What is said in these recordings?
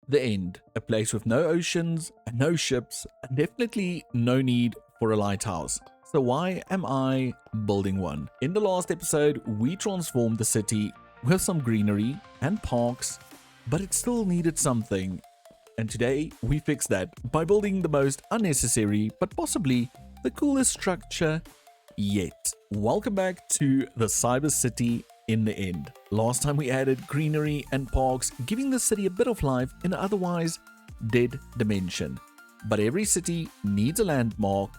The end, a place with no oceans and no ships, and definitely no need for a lighthouse. So why am I building one? In the last episode, we transformed the city with some greenery and parks, but it still needed something. And today, we fix that by building the most unnecessary, but possibly the coolest structure yet. Welcome back to the Cyber City in the end. Last time we added greenery and parks, giving the city a bit of life in an otherwise dead dimension. But every city needs a landmark,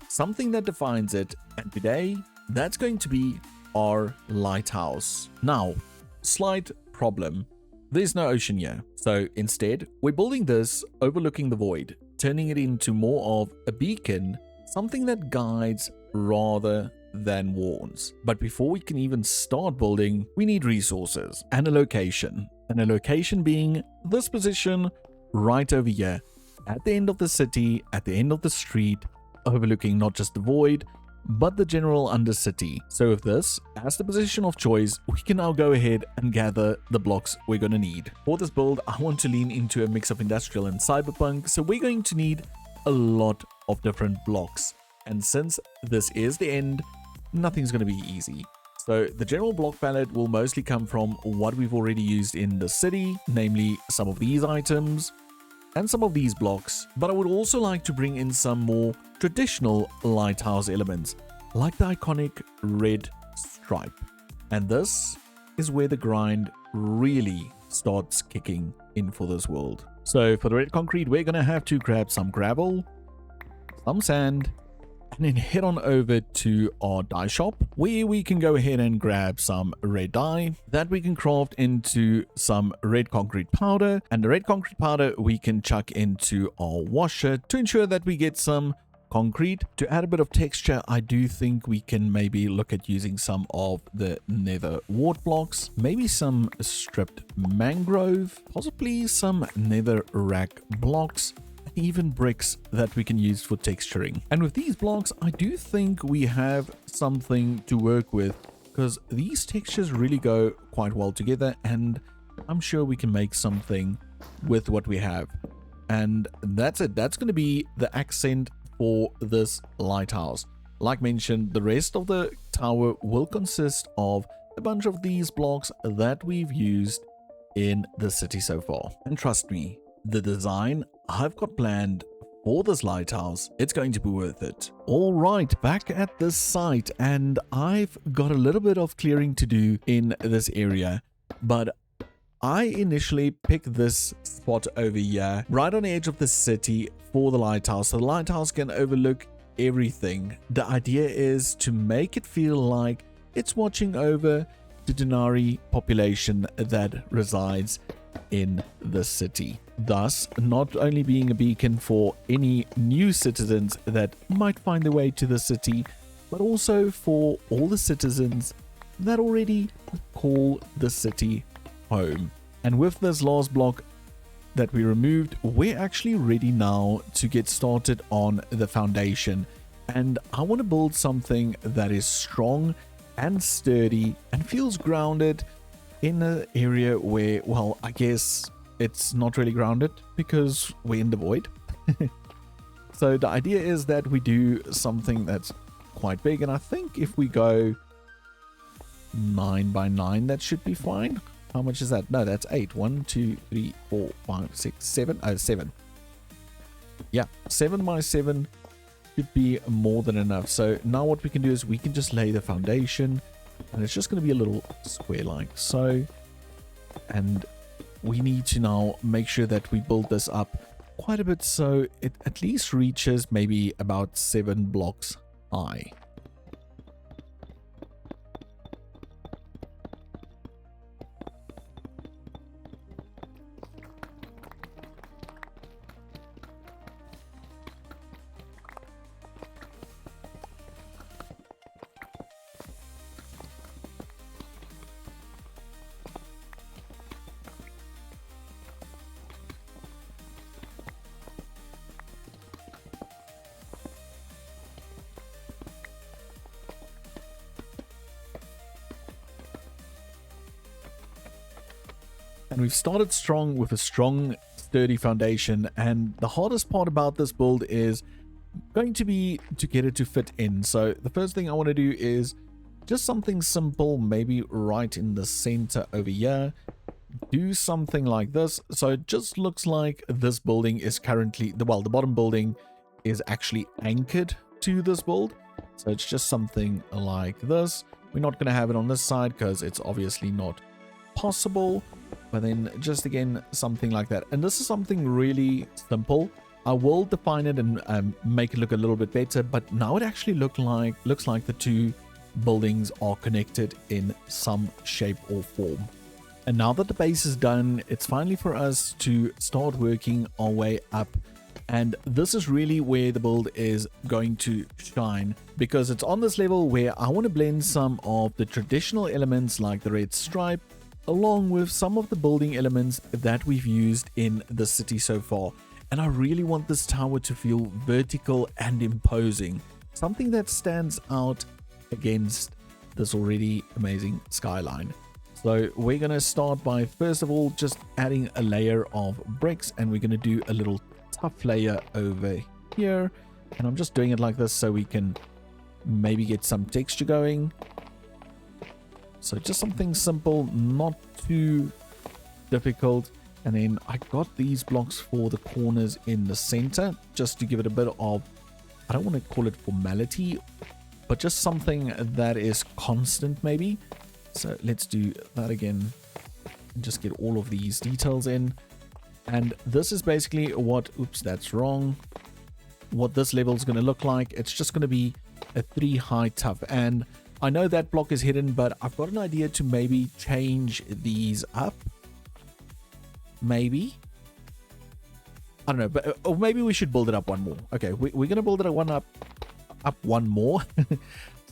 something that defines it, and today, that's going to be our lighthouse. Now, slight problem. There's no ocean here, so instead, we're building this overlooking the void, turning it into more of a beacon, something that guides rather than warns. But before we can even start building, we need resources and a location. And a location being this position right over here, at the end of the city, at the end of the street, overlooking not just the void, but the general undercity. So with this as the position of choice, we can now go ahead and gather the blocks we're going to need. For this build, I want to lean into a mix of industrial and cyberpunk, so we're going to need a lot of different blocks. And since this is the end, nothing's going to be easy. So the general block palette will mostly come from what we've already used in the city, namely some of these items and some of these blocks. But I would also like to bring in some more traditional lighthouse elements, like the iconic red stripe. And this is where the grind really starts kicking in for this world. So for the red concrete, we're going to have to grab some gravel, some sand, and then head on over to our dye shop, where we can go ahead and grab some red dye that we can craft into some red concrete powder. And the red concrete powder we can chuck into our washer to ensure that we get some concrete. To add a bit of texture, I do think we can maybe look at using some of the nether wart blocks, maybe some stripped mangrove, possibly some nether rack blocks, even bricks that we can use for texturing. And with these blocks, I do think we have something to work with, because these textures really go quite well together, and I'm sure we can make something with what we have. And that's it. That's going to be the accent for this lighthouse. Like mentioned, the rest of the tower will consist of a bunch of these blocks that we've used in the city so far. And trust me, the design I've got planned for this lighthouse, it's going to be worth it. All right, back at this site, and I've got a little bit of clearing to do in this area, but I initially picked this spot over here, right on the edge of the city for the lighthouse. So the lighthouse can overlook everything. The idea is to make it feel like it's watching over the Denari population that resides in the city, thus not only being a beacon for any new citizens that might find their way to the city, but also for all the citizens that already call the city home. And with this last block that we removed, we're actually ready now to get started on the foundation. And I want to build something that is strong and sturdy and feels grounded in an area where, well, I guess it's not really grounded because we're in the void. So the idea is that we do something that's quite big, and I think if we go 9 by 9, that should be fine. How much is that? No, that's 8. 1, 2, 3, 4, 5, 6, 7. Oh, 7. Yeah, 7 by 7 should be more than enough. So now what we can do is we can just lay the foundation, and it's just going to be a little square like so. And we need to now make sure that we build this up quite a bit so it at least reaches maybe about 7 blocks high. And we've started strong with a strong sturdy foundation, and the hardest part about this build is going to be to get it to fit in. So the first thing I want to do is just something simple, maybe right in the center over here. Do something like this, so it just looks like this building is currently the bottom building is actually anchored to this build. So it's just something like this. We're not going to have it on this side because it's obviously not possible, but then just again something like that. And this is something really simple. I will define it and make it look a little bit better, but now it actually looks like the two buildings are connected in some shape or form. And now that the base is done, it's finally for us to start working our way up. And this is really where the build is going to shine, because it's on this level where I want to blend some of the traditional elements like the red stripe along with some of the building elements that we've used in the city so far. And I really want this tower to feel vertical and imposing, something that stands out against this already amazing skyline. So we're going to start by first of all just adding a layer of bricks, and we're going to do a little tough layer over here, and I'm just doing it like this so we can maybe get some texture going. So just something simple, not too difficult. And then I got these blocks for the corners in the center just to give it a bit of, I don't want to call it formality, but just something that is constant maybe. So let's do that again and just get all of these details in. And this is basically what, oops, that's wrong, what this level is going to look like. It's just going to be a 3 high tough. And I know that block is hidden, but I've got an idea to maybe change these up. Maybe, I don't know, but or maybe we should build it up one more. Okay, we're gonna build it up one more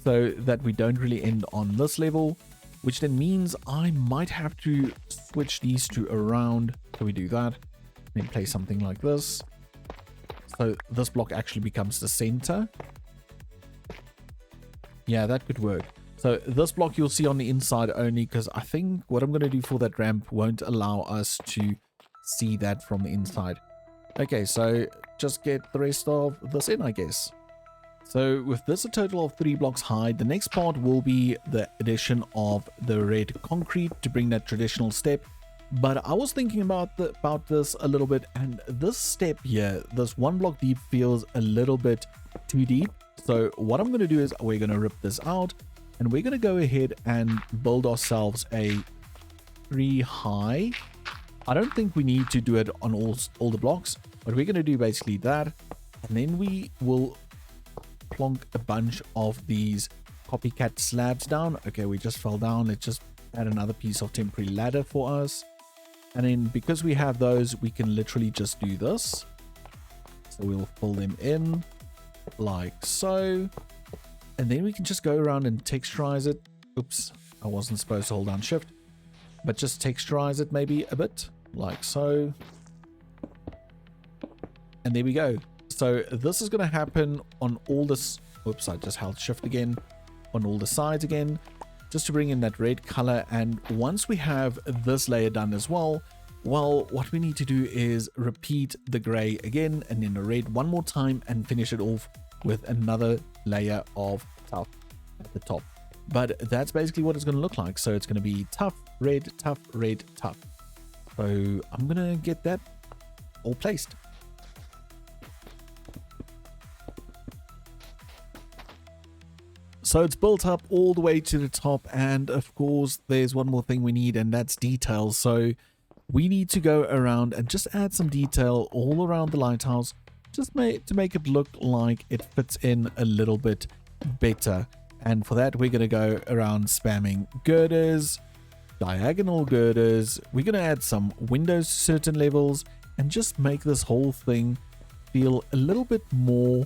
so that we don't really end on this level, which then means I might have to switch these two around. So we do that, then place something like this, so this block actually becomes the center. Yeah, that could work. So this block you'll see on the inside only, because I think what I'm going to do for that ramp won't allow us to see that from the inside. Okay, so just get the rest of this in, I guess. So with this a total of 3 blocks high, the next part will be the addition of the red concrete to bring that traditional step. But I was thinking about this a little bit, and this step here, this 1 block deep, feels a little bit too deep. So what I'm going to do is we're going to rip this out, and we're going to go ahead and build ourselves a 3 high. I don't think we need to do it on all the blocks, but we're going to do basically that. And then we will plonk a bunch of these copycat slabs down. Okay, we just fell down. Let's just add another piece of temporary ladder for us. And then because we have those, we can literally just do this. So we'll fill them in like so. And then we can just go around and texturize it. Oops, I wasn't supposed to hold down shift, but just texturize it maybe a bit like so. And there we go. So this is going to happen on all this. Oops, I just held shift again on all the sides again, just to bring in that red color. And once we have this layer done as well, what we need to do is repeat the gray again and then the red one more time and finish it off with another layer of tough at the top. But that's basically what it's going to look like. So it's going to be tough, red, tough, red, tough. So I'm going to get that all placed. So it's built up all the way to the top, and of course there's one more thing we need, and that's details. So we need to go around and just add some detail all around the lighthouse, just to make it look like it fits in a little bit better. And for that we're going to go around spamming girders, diagonal girders. We're going to add some windows to certain levels and just make this whole thing feel a little bit more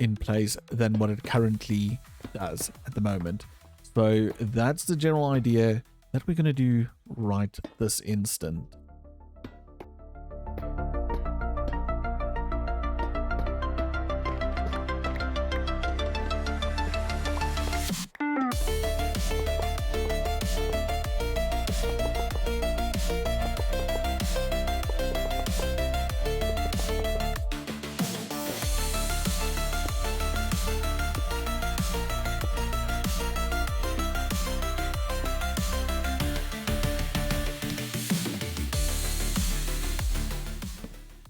in place than what it currently does at the moment. So that's the general idea that we're going to do right this instant.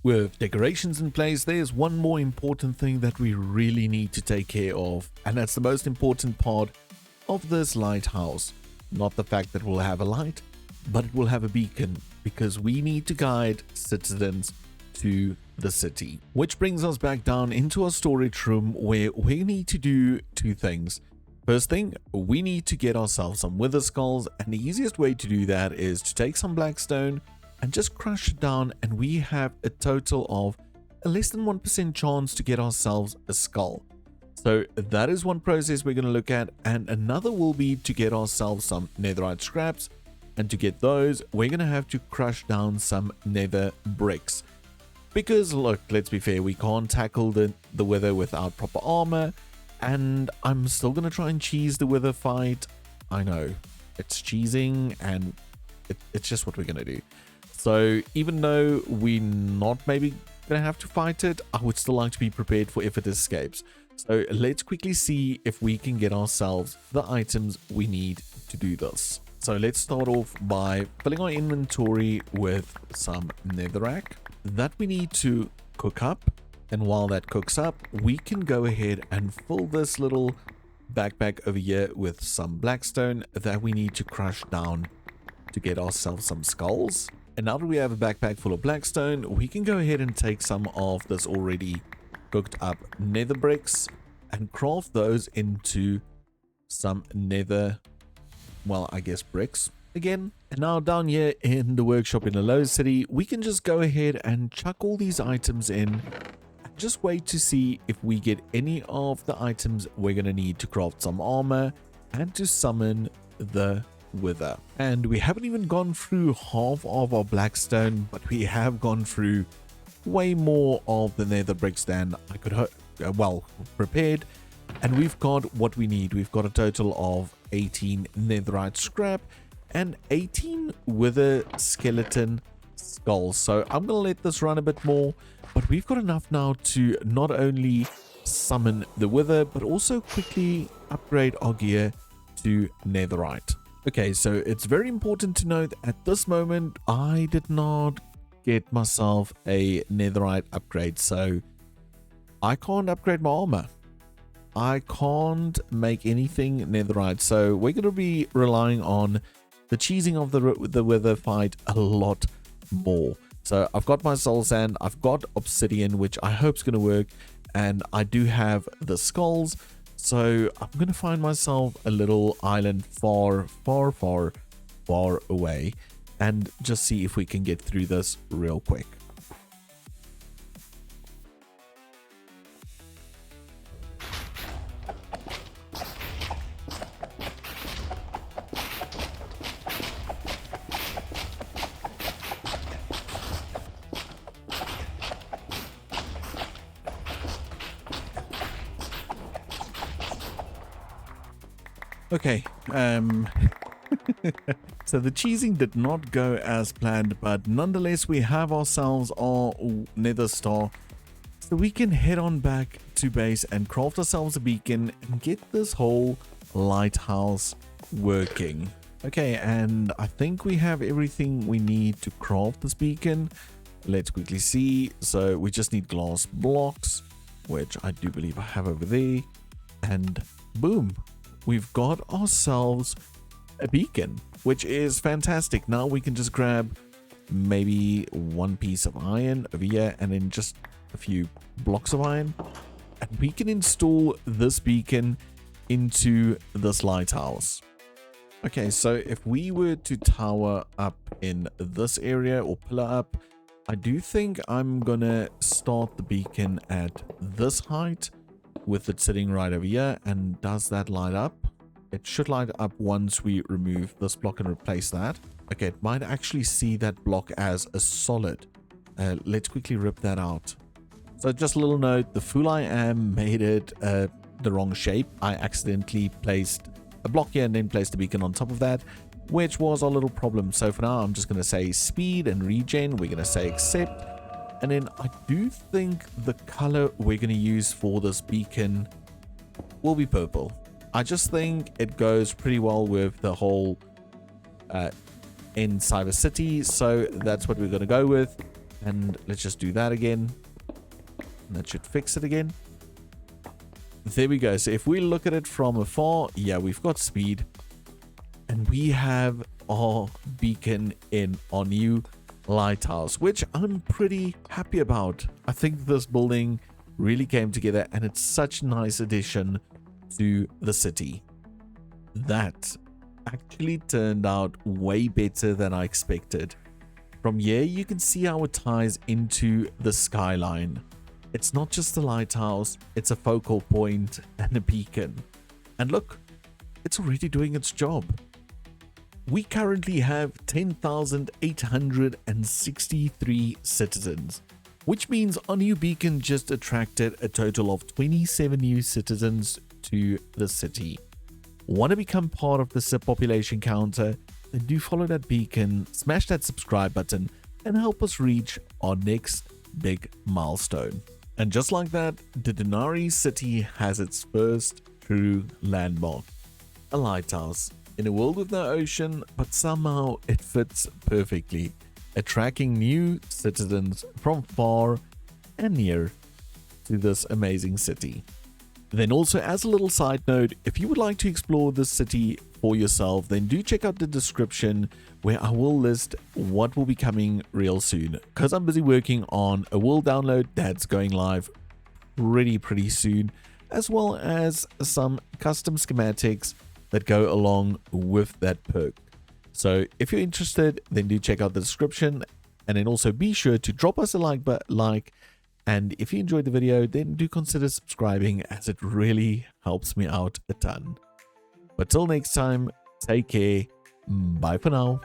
With decorations in place, there's one more important thing that we really need to take care of, and that's the most important part of this lighthouse. Not the fact that we'll have a light, but it will have a beacon, because we need to guide citizens to the city. Which brings us back down into our storage room, where we need to do two things. First thing, we need to get ourselves some wither skulls, and the easiest way to do that is to take some blackstone and just crush it down, and we have a total of a less than 1% chance to get ourselves a skull. So that is one process we're going to look at, and another will be to get ourselves some netherite scraps, and to get those we're going to have to crush down some nether bricks. Because look, let's be fair, we can't tackle the wither without proper armor, and I'm still going to try and cheese the wither fight. I know, it's cheesing, and it's just what we're going to do. So even though we're not maybe going to have to fight it, I would still like to be prepared for if it escapes. So let's quickly see if we can get ourselves the items we need to do this. So let's start off by filling our inventory with some netherrack that we need to cook up. And while that cooks up, we can go ahead and fill this little backpack over here with some blackstone that we need to crush down to get ourselves some skulls. And now that we have a backpack full of blackstone, we can go ahead and take some of this already cooked up nether bricks and craft those into some nether, well, I guess bricks again. And now down here in the workshop in the low city, we can just go ahead and chuck all these items in and just wait to see if we get any of the items we're going to need to craft some armor and to summon the wither. And we haven't even gone through half of our blackstone, but we have gone through way more of the nether bricks than I could prepared, and we've got what we need. We've got a total of 18 netherite scrap and 18 wither skeleton skulls. So I'm gonna let this run a bit more, but we've got enough now to not only summon the wither but also quickly upgrade our gear to netherite. Okay, so it's very important to note at this moment I did not get myself a netherite upgrade, so I can't upgrade my armor. I can't make anything netherite, so we're going to be relying on the cheesing of the wither fight a lot more. So I've got my soul sand, I've got obsidian, which I hope is going to work, and I do have the skulls. So I'm going to find myself a little island far away and just see if we can get through this real quick. Okay, so the cheesing did not go as planned, but nonetheless we have ourselves our nether star, so we can head on back to base and craft ourselves a beacon and get this whole lighthouse working. Okay, and I think we have everything we need to craft this beacon. Let's quickly see. So we just need glass blocks, which I do believe I have over there, and boom, we've got ourselves a beacon, which is fantastic. Now we can just grab maybe one piece of iron over here and then just a few blocks of iron, and we can install this beacon into this lighthouse. Okay, so if we were to tower up in this area or pillar up, I do think I'm gonna start the beacon at this height with it sitting right over here. And does that light up? It should light up once we remove this block and replace that. Okay, it might actually see that block as a solid. Let's quickly rip that out. So just a little note, the fool I am made it the wrong shape. I accidentally placed a block here and then placed a beacon on top of that, which was our little problem. So for now, I'm just going to say speed and regen. We're going to say accept. And then I do think the color we're going to use for this beacon will be purple. I just think it goes pretty well with the whole in Cyber City. So that's what we're going to go with. And let's just do that again. And that should fix it again. There we go. So if we look at it from afar, yeah, we've got speed. And we have our beacon in our new lighthouse, which I'm pretty happy about. I think this building really came together and it's such a nice addition to the city. That actually turned out way better than I expected. From here, you can see how it ties into the skyline. It's not just a lighthouse, it's a focal point and a beacon. And look, it's already doing its job. We currently have 10,863 citizens, which means our new beacon just attracted a total of 27 new citizens to the city. Want to become part of the SIP population counter? Then do follow that beacon, smash that subscribe button, and help us reach our next big milestone. And just like that, the Denari city has its first true landmark, a lighthouse. In a world with no ocean, but somehow it fits perfectly, attracting new citizens from far and near to this amazing city. Then also, as a little side note, if you would like to explore this city for yourself, then do check out the description where I will list what will be coming real soon, because I'm busy working on a world download that's going live pretty soon, as well as some custom schematics that go along with that perk. So if you're interested, then do check out the description, and then also be sure to drop us a like, and if you enjoyed the video, then do consider subscribing, as it really helps me out a ton. But till next time, take care, bye for now.